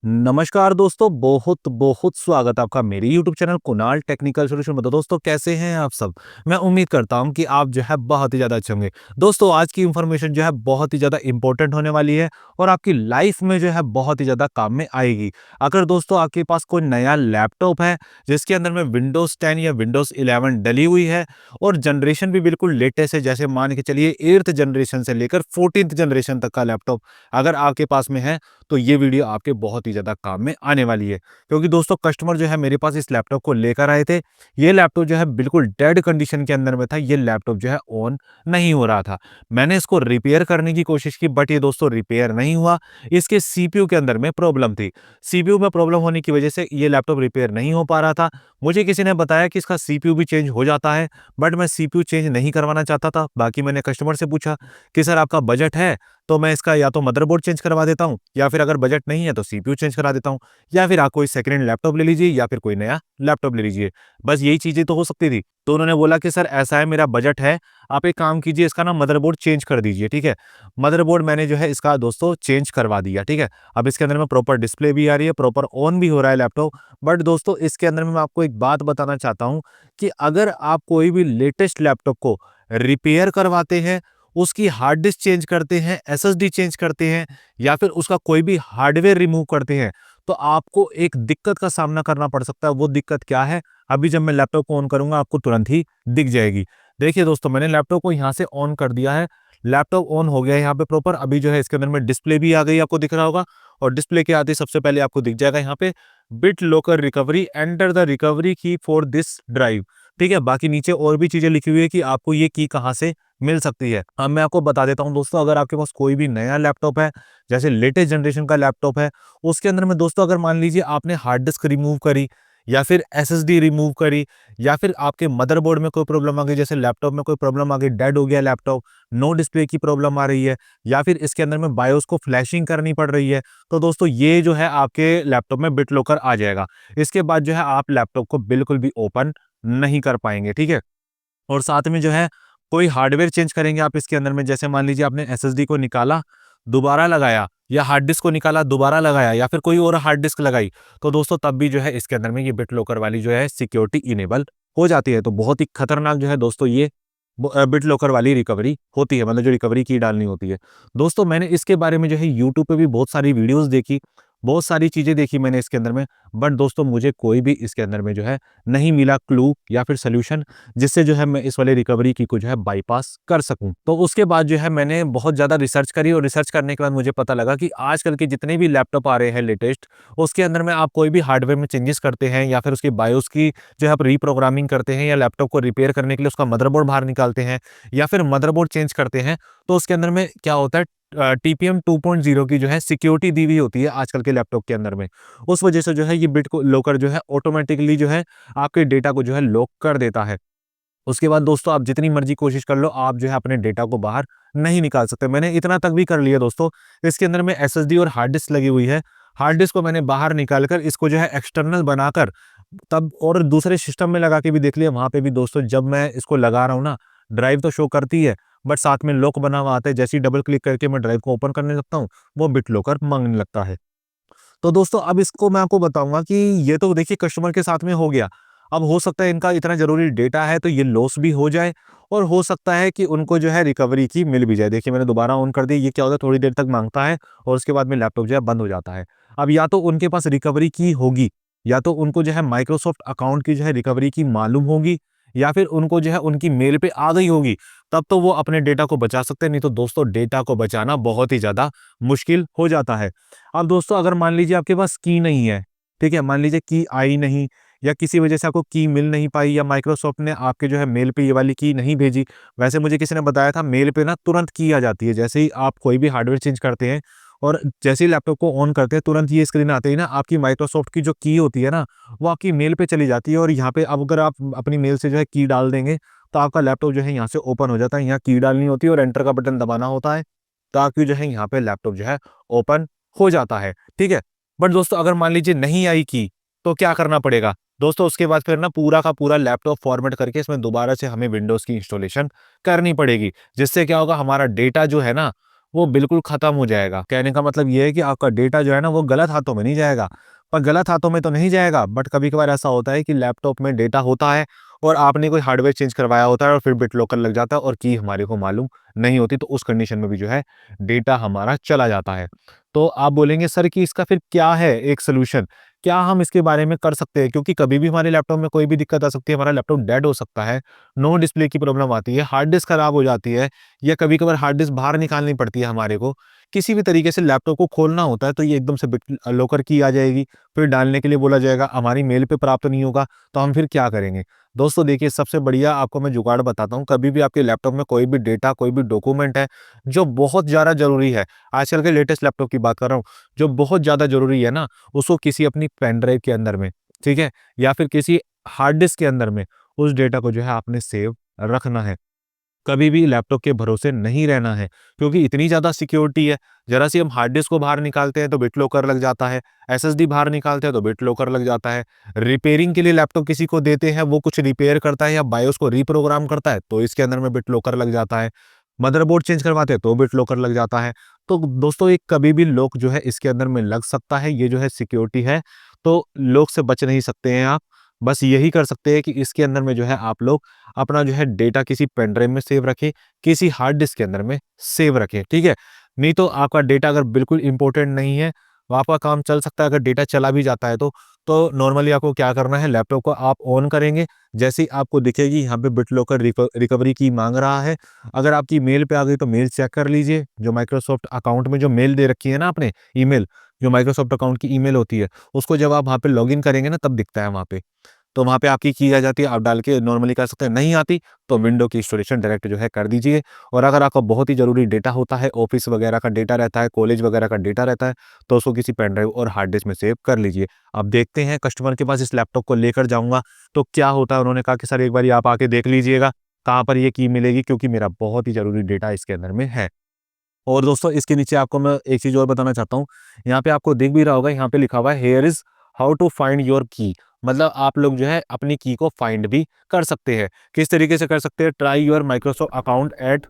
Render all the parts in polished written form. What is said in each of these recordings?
नमस्कार दोस्तों, बहुत बहुत स्वागत है आपका मेरे YouTube channel Kunal technical solution में। तो दोस्तों, कैसे हैं आप सब? मैं उम्मीद करता हूं कि आप जो है बहुत ही ज़्यादा अच्छे होंगे। दोस्तों, आज की इन्फॉर्मेशन जो है बहुत ही ज़्यादा इंपॉर्टेंट होने वाली है और आपकी लाइफ में जो है बहुत ही ज़्यादा काम में आएगी। अगर दोस्तों आपके पास कोई नया लैपटॉप है जिसके अंदर में विंडोज़ 10 या विंडोज़ 11 डली हुई है और जनरेशन भी बिल्कुल लेटेस्ट है, जैसे मान के चलिए 8th जनरेशन से लेकर 14th जनरेशन तक का लैपटॉप अगर आपके पास में है, तो ये वीडियो आपके बहुत ही ज़्यादा काम में आने वाली है। क्योंकि दोस्तों, कस्टमर जो है मेरे पास इस लैपटॉप को लेकर आए थे। ये लैपटॉप जो है बिल्कुल डेड कंडीशन के अंदर में था। ये लैपटॉप जो है ऑन नहीं हो रहा था। मैंने इसको रिपेयर करने की कोशिश की, बट ये दोस्तों रिपेयर नहीं हुआ। इसके सीपीयू के अंदर में प्रॉब्लम थी। सीपीयू में प्रॉब्लम होने की वजह से ये लैपटॉप रिपेयर नहीं हो पा रहा था। मुझे किसी ने बताया कि इसका सीपीयू भी चेंज हो जाता है, बट मैं सीपीयू चेंज नहीं करवाना चाहता था। बाकी मैंने कस्टमर से पूछा कि सर, आपका बजट है तो मैं इसका या तो मदरबोर्ड चेंज करवा देता हूँ, या फिर अगर बजट नहीं है तो सीपीयू चेंज करा देता हूँ, या फिर आप कोई सेकंड हैंड लैपटॉप ले लीजिए या फिर कोई नया लैपटॉप ले लीजिए। बस यही चीजें तो हो सकती थी। तो उन्होंने बोला कि सर, ऐसा है, मेरा बजट है, आप एक काम कीजिए, इसका ना मदरबोर्ड चेंज कर दीजिए। ठीक है, मदरबोर्ड मैंने जो है इसका दोस्तों चेंज करवा दिया। ठीक है, अब इसके अंदर में प्रॉपर डिस्प्ले भी आ रही है, प्रॉपर ऑन भी हो रहा है लैपटॉप। बट दोस्तों, इसके अंदर में मैं आपको एक बात बताना चाहता हूँ कि अगर आप कोई भी लेटेस्ट लैपटॉप को रिपेयर करवाते हैं, उसकी हार्ड डिस्क चेंज करते हैं, एसएसडी चेंज करते हैं, या फिर उसका कोई भी हार्डवेयर रिमूव करते हैं, तो आपको एक दिक्कत का सामना करना पड़ सकता है। वो दिक्कत क्या है, अभी जब मैं लैपटॉप को ऑन करूंगा आपको तुरंत ही दिख जाएगी। देखिए दोस्तों, मैंने लैपटॉप को यहाँ से ऑन कर दिया है। लैपटॉप ऑन हो गया है यहाँ पे प्रॉपर। अभी जो है इसके अंदर में डिस्प्ले भी आ गई, आपको दिख रहा होगा। और डिस्प्ले के आते ही सबसे पहले आपको दिख जाएगा यहाँ पे BitLocker recovery, enter the recovery key for this drive. ठीक है, बाकी नीचे और भी चीजें लिखी हुई है कि आपको ये की कहाँ से मिल सकती है। अब मैं आपको बता देता हूँ दोस्तों, अगर आपके पास कोई भी नया लैपटॉप है, जैसे लेटेस्ट जनरेशन का लैपटॉप है, उसके अंदर में दोस्तों अगर मान लीजिए आपने हार्ड डिस्क रिमूव करी, या फिर एसएसडी रिमूव करी, या फिर आपके मदरबोर्ड में कोई प्रॉब्लम आ गई, जैसे लैपटॉप में कोई प्रॉब्लम आ गई, डेड हो गया लैपटॉप, नो डिस्प्ले की प्रॉब्लम आ रही है, या फिर इसके अंदर में बायोस को फ्लैशिंग करनी पड़ रही है, तो दोस्तों ये जो है आपके लैपटॉप में बिट लॉकर आ जाएगा। इसके बाद जो है आप लैपटॉप को बिल्कुल भी ओपन नहीं कर पाएंगे। ठीक है, और साथ में जो है कोई हार्डवेयर चेंज करेंगे आप इसके अंदर में, जैसे मान लीजिए आपने एसएसडी को निकाला, दोबारा लगाया, या हार्ड डिस्क को निकाला, दोबारा लगाया, या फिर कोई और हार्ड डिस्क लगाई, तो दोस्तों तब भी जो है इसके अंदर में ये बिट लॉकर वाली जो है सिक्योरिटी इनेबल हो जाती है। तो बहुत ही खतरनाक जो है दोस्तों ये बिट लॉकर वाली रिकवरी होती है, मतलब जो रिकवरी की डालनी होती है। दोस्तों, मैंने इसके बारे में जो है यूट्यूब पे भी बहुत सारी वीडियोस देखी, बहुत सारी चीजें देखी मैंने इसके अंदर में, बट दोस्तों मुझे कोई भी इसके अंदर में जो है नहीं मिला क्लू या फिर सोल्यूशन, जिससे जो है मैं इस वाले रिकवरी की को जो है बाईपास कर सकूं। तो उसके बाद जो है मैंने बहुत ज़्यादा रिसर्च करी, और रिसर्च करने के बाद मुझे पता लगा कि आजकल के जितने भी लैपटॉप आ रहे हैं लेटेस्ट, उसके अंदर में आप कोई भी हार्डवेयर में चेंजेस करते हैं, या फिर उसकी बायोस की जो है आप रीप्रोग्रामिंग करते हैं, या लैपटॉप को रिपेयर करने के लिए उसका मदरबोर्ड बाहर निकालते हैं, या फिर मदरबोर्ड चेंज करते हैं, तो उसके अंदर में क्या होता है, टीपीएम 2.0 की जो है सिक्योरिटी दी हुई होती है आजकल के लैपटॉप के अंदर में। उस वजह से जो है ये बिट को लॉकर जो है ऑटोमेटिकली जो है आपके डेटा को जो है लॉक कर देता है। उसके बाद दोस्तों आप जितनी मर्जी कोशिश कर लो, आप जो है अपने डेटा को बाहर नहीं निकाल सकते। मैंने इतना तक भी कर लिया दोस्तों, इसके अंदर में एसएसडी और हार्ड डिस्क लगी हुई है। हार्ड डिस्क को मैंने बाहर निकाल कर इसको जो है एक्सटर्नल बनाकर तब और दूसरे सिस्टम में लगा के भी देख लिया। वहां पे भी दोस्तों जब मैं इसको लगा रहा हूँ ना, ड्राइव तो शो करती है, बट साथ में लॉक बना हुआ आता है। जैसे ही डबल क्लिक करके मैं ड्राइव को ओपन करने लगता हूँ, वो बिट लॉकर मांगने लगता है। तो दोस्तों अब इसको मैं आपको बताऊंगा कि ये तो देखिए कस्टमर के साथ में हो गया। अब हो सकता है इनका इतना जरूरी डेटा है तो ये लॉस भी हो जाए, और हो सकता है कि उनको जो है रिकवरी की मिल भी जाए। देखिए मैंने दोबारा ऑन कर दी, ये क्या होता है, थोड़ी देर तक मांगता है और उसके बाद में लैपटॉप जो है बंद हो जाता है। अब या तो उनके पास रिकवरी की होगी, या तो उनको जो है माइक्रोसॉफ्ट अकाउंट की जो है रिकवरी की मालूम होगी, या फिर उनको जो है उनकी मेल पे आ गई होगी, तब तो वो अपने डेटा को बचा सकते हैं। नहीं तो दोस्तों डेटा को बचाना बहुत ही ज्यादा मुश्किल हो जाता है। अब दोस्तों अगर मान लीजिए आपके पास की नहीं है, ठीक है, मान लीजिए की आई नहीं, या किसी वजह से आपको की मिल नहीं पाई, या माइक्रोसॉफ्ट ने आपके जो है मेल पे ये वाली की नहीं भेजी। वैसे मुझे किसी ने बताया था मेल पे ना तुरंत की आ जाती है, जैसे ही आप कोई भी हार्डवेयर चेंज करते हैं और जैसे ही लैपटॉप को ऑन करते हैं, तुरंत ये स्क्रीन आते ही ना आपकी माइक्रोसॉफ्ट की जो की होती है ना, वो आपकी मेल पे चली जाती है। और यहाँ पे अब अगर आप अपनी मेल से जो है की डाल देंगे, तो आपका लैपटॉप जो है यहाँ से ओपन हो जाता है। यहाँ की डालनी होती है और एंटर का बटन दबाना होता है, ताकि जो है यहाँ पे लैपटॉप जो है ओपन हो जाता है। ठीक है, बट दोस्तों अगर मान लीजिए नहीं आई की, तो क्या करना पड़ेगा दोस्तों, उसके बाद फिर ना पूरा का पूरा लैपटॉप फॉर्मेट करके इसमें दोबारा से हमें विंडोज की इंस्टॉलेशन करनी पड़ेगी, जिससे क्या होगा, हमारा डेटा जो है ना वो बिल्कुल खत्म हो जाएगा। कहने का मतलब ये है कि आपका डेटा जो है ना वो गलत हाथों में नहीं जाएगा। पर गलत हाथों में तो नहीं जाएगा, बट कभी-कभार ऐसा होता है कि लैपटॉप में डेटा होता है और आपने कोई हार्डवेयर चेंज करवाया होता है और फिर बिट लॉकर लग जाता है और की हमारे को मालूम नहीं होती, तो उस कंडीशन में भी जो है डेटा हमारा चला जाता है। तो आप बोलेंगे सर कि इसका फिर क्या है एक सॉल्यूशन? क्या हम इसके बारे में कर सकते हैं? क्योंकि कभी भी हमारे लैपटॉप में कोई भी दिक्कत आ सकती है, हमारा लैपटॉप डेड हो सकता है, नो डिस्प्ले की प्रॉब्लम आती है, हार्ड डिस्क खराब हो जाती है या कभी-कभार हार्ड डिस्क बाहर निकालनी पड़ती है हमारे को। किसी भी तरीके से लैपटॉप को खोलना होता है तो ये एकदम से बिट लॉकर की आ जाएगी, फिर डालने के लिए बोला जाएगा, हमारी मेल पे प्राप्त नहीं होगा, तो हम फिर क्या करेंगे? दोस्तों देखिए, सबसे बढ़िया आपको मैं जुगाड़ बताता हूँ, कभी भी आपके लैपटॉप में कोई भी डेटा, कोई भी डॉक्यूमेंट है, जो बहुत ज़्यादा ज़रूरी है, आजकल के लेटेस्ट लैपटॉप की बात कर रहा हूँ, जो बहुत ज़्यादा ज़रूरी है ना, उसको किसी अपनी पेन ड्राइव के अंदर में, ठीक है? या फिर किसी हार्ड डिस्क के अंदर में, उस डेटा को जो है आपने सेव रखना है। कभी भी लैपटॉप के भरोसे नहीं रहना है, क्योंकि इतनी ज़्यादा सिक्योरिटी है। ज़रा सी हम हार्ड डिस्क को बाहर निकालते हैं तो बिट लॉकर लग जाता है, एसएसडी बाहर निकालते हैं तो बिट लॉकर लग जाता है। रिपेयरिंग के लिए लैपटॉप किसी को देते हैं, वो कुछ रिपेयर करता है या बायोस को रीप्रोग्राम करता है, तो इसके अंदर में बिट लॉकर लग जाता है। मदरबोर्ड चेंज करवाते हैं तो बिट लॉकर लग जाता है। तो दोस्तों, एक कभी भी लॉक जो है इसके अंदर में लग सकता है, ये जो है सिक्योरिटी है, तो लॉक से बच नहीं सकते हैं आप। बस यही कर सकते हैं कि इसके अंदर में जो है आप लोग अपना जो है डेटा किसी पेन ड्राइव में सेव रखें, किसी हार्ड डिस्क के अंदर में सेव रखें, ठीक है? नहीं तो आपका डेटा अगर बिल्कुल इम्पोर्टेंट नहीं है, तो आपका काम चल सकता है, अगर डेटा चला भी जाता है तो नॉर्मली आपको क्या करना है, लैपटॉप को आप ऑन करेंगे, जैसे ही आपको दिखेगी यहाँ पे बिट लॉकर रिकवरी की माँग रहा है, अगर आपकी मेल पे आ गई तो मेल चेक कर लीजिए, जो माइक्रोसॉफ्ट अकाउंट में जो मेल दे रखी है ना आपने, ईमेल, जो माइक्रोसॉफ्ट अकाउंट की ईमेल होती है, उसको जब आप वहाँ पे लॉगिन करेंगे ना तब दिखता है वहाँ पे। तो वहाँ पे आपकी की आ जाती है, आप डाल के नॉर्मली कर सकते हैं, नहीं आती तो विंडो की इंस्टॉलेशन डायरेक्ट जो है कर दीजिए। और अगर आपका बहुत ही ज़रूरी डेटा होता है, ऑफिस वगैरह का डेटा रहता है, कॉलेज वगैरह का डेटा रहता है, तो उसको किसी पेन ड्राइव और हार्ड डिस्क में सेव कर लीजिए। अब देखते हैं, कस्टमर के पास इस लैपटॉप को लेकर जाऊँगा तो क्या होता है, उन्होंने कहा कि सर एक बारी आप आके देख लीजिएगा, कहाँ पर ये की मिलेगी, क्योंकि मेरा बहुत ही ज़रूरी डेटा इसके अंदर में है। और दोस्तों इसके नीचे आपको मैं एक चीज़ और बताना चाहता हूँ। यहाँ पे आपको दिख भी रहा होगा, यहाँ पे लिखा हुआ है here is how to find your key. मतलब आप लोग जो है अपनी की को फाइंड भी कर सकते हैं। किस तरीके से कर सकते हैं? Try your Microsoft account at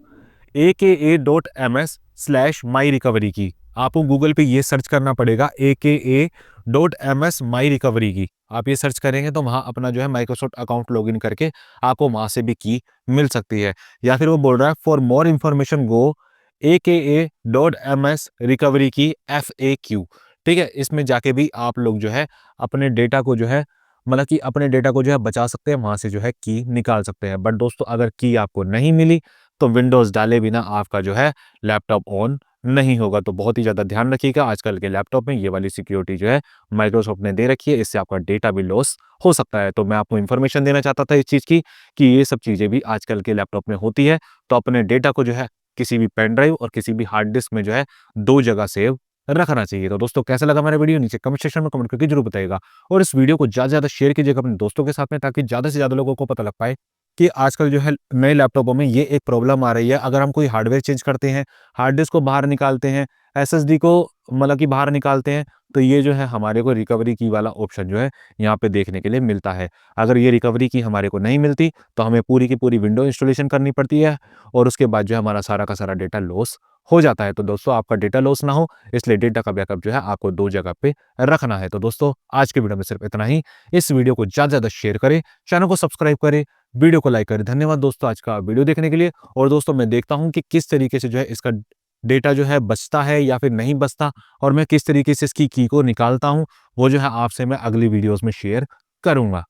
aka.ms/myrecovery key. आपको गूगल पे ये सर्च करना पड़ेगा, aka.ms/myrecovery की। आप ये सर्च करेंगे तो वहाँ अपना जो है माइक्रोसॉफ्ट अकाउंट लॉगिन करके आपको वहाँ से भी की मिल सकती है। या फिर वो बोल रहा है for more information go aka.ms/recovery की FAQ। ठीक है? इसमें जाके भी आप लोग जो है अपने डेटा को जो है, मतलब कि अपने डेटा को जो है बचा सकते हैं, वहाँ से जो है की निकाल सकते हैं। बट दोस्तों, अगर की आपको नहीं मिली तो विंडोज़ डाले बिना आपका जो है लैपटॉप ऑन नहीं होगा। तो बहुत ही ज़्यादा ध्यान रखिएगा, आजकल के लैपटॉप में ये वाली सिक्योरिटी जो है माइक्रोसॉफ्ट ने दे रखी है, इससे आपका डेटा भी लॉस हो सकता है। तो मैं आपको इन्फॉर्मेशन देना चाहता था इस चीज़ की कि ये सब चीज़ें भी आजकल के लैपटॉप में होती है। तो अपने डेटा को जो है किसी भी पेन ड्राइव और किसी भी हार्ड डिस्क में जो है 2 जगह सेव रखना चाहिए। तो दोस्तों, कैसा लगा मेरा वीडियो? नीचे कमेंट सेक्शन में कमेंट करके जरूर बताइएगा। और इस वीडियो को ज़्यादा से ज़्यादा शेयर कीजिएगा अपने दोस्तों के साथ में, ताकि ज़्यादा से ज़्यादा लोगों को पता लग पाए कि आजकल जो है नए लैपटॉपों में ये एक प्रॉब्लम आ रही है। अगर हम कोई हार्डवेयर चेंज करते हैं, हार्ड डिस्क को बाहर निकालते हैं, एसएसडी को मतलब कि बाहर निकालते हैं, तो ये जो है हमारे को रिकवरी की वाला ऑप्शन जो है यहाँ पे देखने के लिए मिलता है। अगर ये रिकवरी की हमारे को नहीं मिलती तो हमें पूरी की पूरी विंडो इंस्टॉलेशन करनी पड़ती है और उसके बाद जो है हमारा सारा का सारा डेटा लॉस हो जाता है। तो दोस्तों, आपका डेटा लॉस ना हो, इसलिए डेटा का बैकअप जो है आपको 2 जगह पे रखना है। तो दोस्तों, आज के वीडियो में सिर्फ इतना ही। इस वीडियो को ज़्यादा से ज़्यादा शेयर करें, चैनल को सब्सक्राइब करें, वीडियो को लाइक करें। धन्यवाद दोस्तों आज का वीडियो देखने के लिए। और दोस्तों, मैं देखता हूँ कि किस तरीके से जो है इसका डेटा जो है बचता है या फिर नहीं बचता, और मैं किस तरीके से इसकी की को निकालता हूँ, वो जो है आपसे मैं अगली वीडियोज़ में शेयर करूँगा।